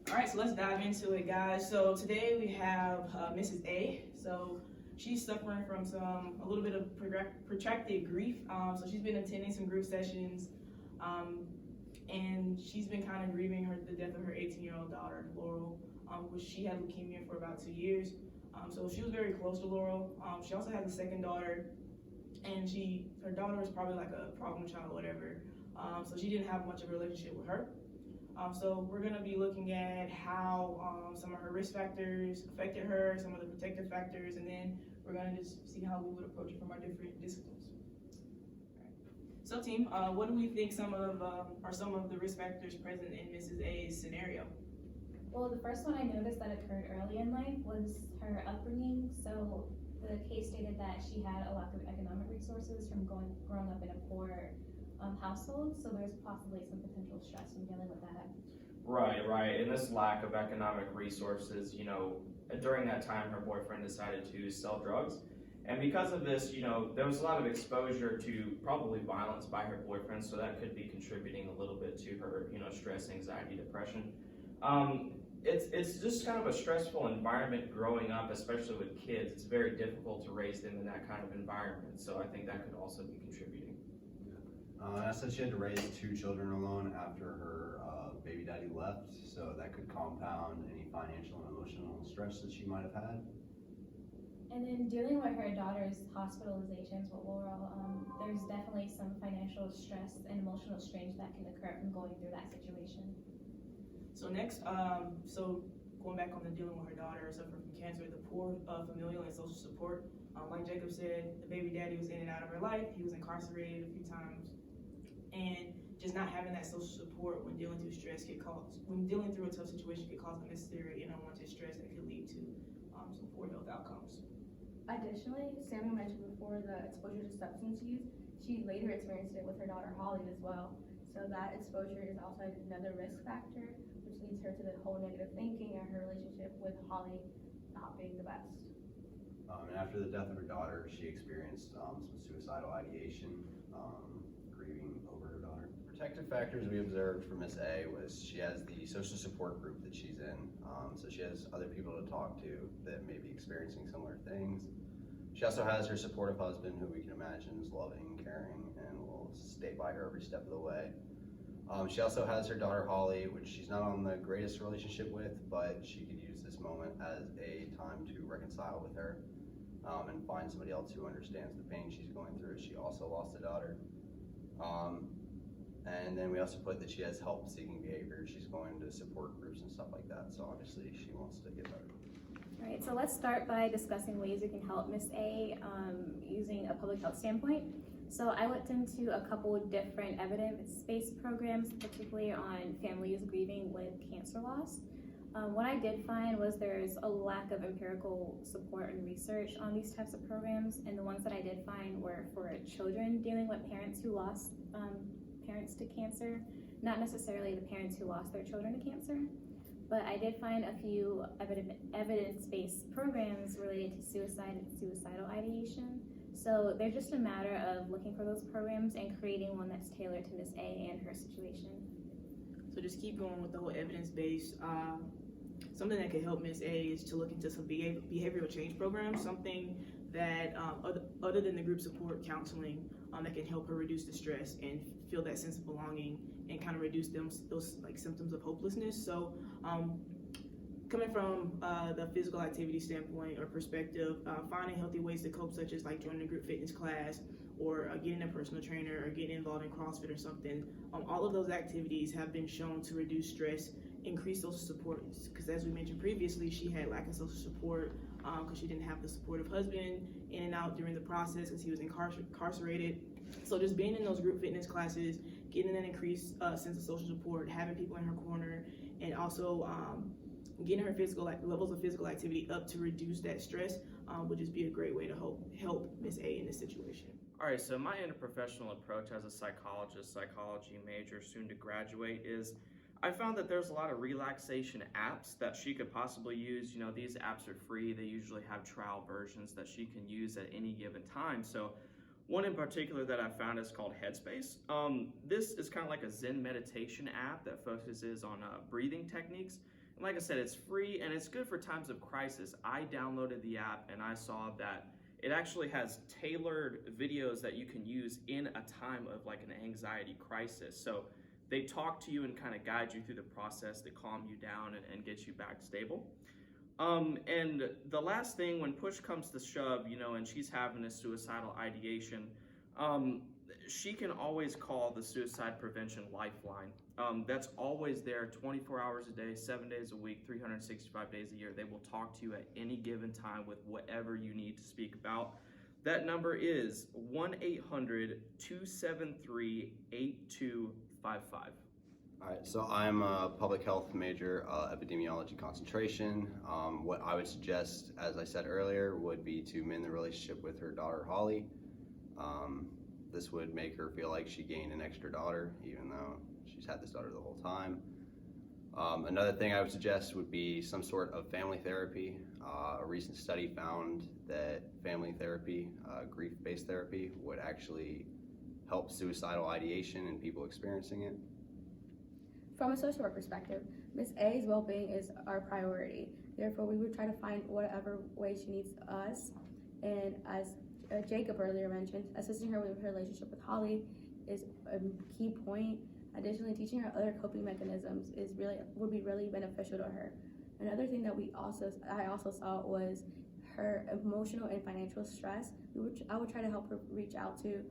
All right, so let's dive into it, guys. So today we have Mrs. A. So she's suffering from a little bit of protracted grief. So she's been attending some group sessions, and she's been kind of grieving the death of her 18-year-old daughter, Laurel, which she had leukemia for about 2 years. So she was very close to Laurel. She also has a second daughter, and her daughter was probably like a problem child or whatever. So she didn't have much of a relationship with her. So we're gonna be looking at how some of her risk factors affected her, some of the protective factors, and then we're gonna just see how we would approach it from our different disciplines. Right. So team, what do we think are some of the risk factors present in Mrs. A's scenario? Well, the first one I noticed that occurred early in life was her upbringing. So the case stated that she had a lack of economic resources from growing up in a poor household, so there's possibly some potential stress in dealing with that. Right. And this lack of economic resources, during that time, her boyfriend decided to sell drugs. And because of this, there was a lot of exposure to probably violence by her boyfriend, so that could be contributing a little bit to her, stress, anxiety, depression. It's just kind of a stressful environment growing up, especially with kids. It's very difficult to raise them in that kind of environment, so I think that could also be contributing. I said she had to raise 2 children alone after her baby daddy left, so that could compound any financial and emotional stress that she might have had. And then dealing with her daughter's hospitalizations with Laurel, there's definitely some financial stress and emotional strain that can occur from going through that situation. So next, so going back on the dealing with her daughter suffering from cancer, the poor familial and social support. Like Jacob said, the baby daddy was in and out of her life. He was incarcerated a few times. And just not having that social support when dealing through stress when dealing through a tough situation could cause unnecessary and unwanted stress that could lead to some poor health outcomes. Additionally, Samuel mentioned before the exposure to substance use. She later experienced it with her daughter Holly as well. So that exposure is also another risk factor, which leads her to the whole negative thinking and her relationship with Holly not being the best. And after the death of her daughter, she experienced some suicidal ideation, grieving over her daughter. Protective factors we observed for Miss A was she has the social support group that she's in, so she has other people to talk to that may be experiencing similar things. She also has her supportive husband, who we can imagine is loving, caring, and will stay by her every step of the way. She also has her daughter Holly, which she's not on the greatest relationship with, but she could use this moment as a time to reconcile with her and find somebody else who understands the pain she's going through. She also lost a daughter. And then we also put that she has help-seeking behavior. She's going to support groups and stuff like that, so obviously she wants to get better. All right, so let's start by discussing ways we can help Miss A using a public health standpoint. So I looked into a couple different evidence-based programs, particularly on families grieving with cancer loss. What I did find was there's a lack of empirical support and research on these types of programs, and the ones that I did find were for children dealing with parents who lost parents to cancer, not necessarily the parents who lost their children to cancer. But I did find a few evidence-based programs related to suicide and suicidal ideation. So they're just a matter of looking for those programs and creating one that's tailored to Miss A and her situation. So just keep going with the whole evidence-based. Something that could help Miss A is to look into some behavioral change programs, something that other than the group support counseling that can help her reduce the stress and feel that sense of belonging and kind of reduce those like symptoms of hopelessness. So coming from the physical activity standpoint or perspective, finding healthy ways to cope, such as like joining a group fitness class or getting a personal trainer or getting involved in CrossFit or something. All of those activities have been shown to reduce stress, increase social support, because as we mentioned previously, she had lack of social support because she didn't have the supportive husband in and out during the process because he was incarcerated. So just being in those group fitness classes, getting that increased sense of social support, having people in her corner, and also getting her levels of physical activity up to reduce that stress would just be a great way to help Miss A in this situation. All right, so my interprofessional approach as a psychologist, psychology major, soon to graduate, is I found that there's a lot of relaxation apps that she could possibly use. These apps are free. They usually have trial versions that she can use at any given time. So one in particular that I found is called Headspace. This is kind of like a Zen meditation app that focuses on breathing techniques. And like I said, it's free and it's good for times of crisis. I downloaded the app and I saw that it actually has tailored videos that you can use in a time of like an anxiety crisis. So they talk to you and kind of guide you through the process to calm you down and get you back stable. And the last thing, when push comes to shove, and she's having a suicidal ideation, she can always call the suicide prevention lifeline. That's always there 24 hours a day, 7 days a week, 365 days a year. They will talk to you at any given time with whatever you need to speak about. That number is 1-800-273-8255. All right, so I'm a public health major, epidemiology concentration. What I would suggest, as I said earlier, would be to mend the relationship with her daughter, Holly. This would make her feel like she gained an extra daughter, even though she's had this daughter the whole time. Another thing I would suggest would be some sort of family therapy. A recent study found that family therapy, grief-based therapy, would actually help suicidal ideation in people experiencing it. From a social work perspective, Ms. A's well-being is our priority. Therefore, we would try to find whatever way she needs us. And as Jacob earlier mentioned, assisting her with her relationship with Holly is a key point. Additionally, teaching her other coping mechanisms would be really beneficial to her. Another thing that I also saw was her emotional and financial stress. I would try to help her reach out to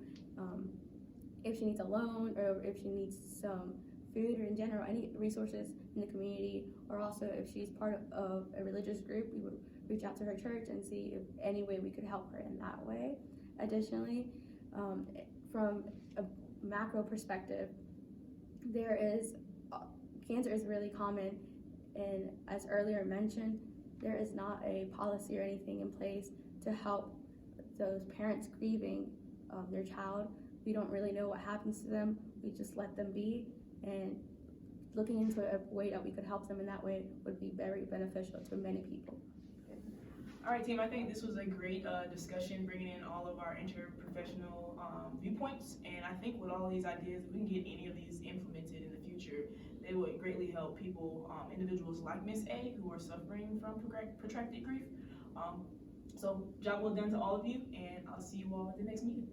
if she needs a loan or if she needs some food or in general any resources in the community, or also if she's part of a religious group, we would reach out to her church and see if any way we could help her in that way. Additionally, from a macro perspective, cancer is really common, and as earlier mentioned, there is not a policy or anything in place to help those parents grieving their child. We don't really know what happens to them. We just let them be, and looking into a way that we could help them in that way would be very beneficial to many people. All right, team, I think this was a great discussion, bringing in all of our interprofessional viewpoints. And I think with all these ideas, if we can get any of these implemented in the future, they would greatly help people, individuals like Miss A, who are suffering from protracted grief. So job well done to all of you, and I'll see you all at the next meeting.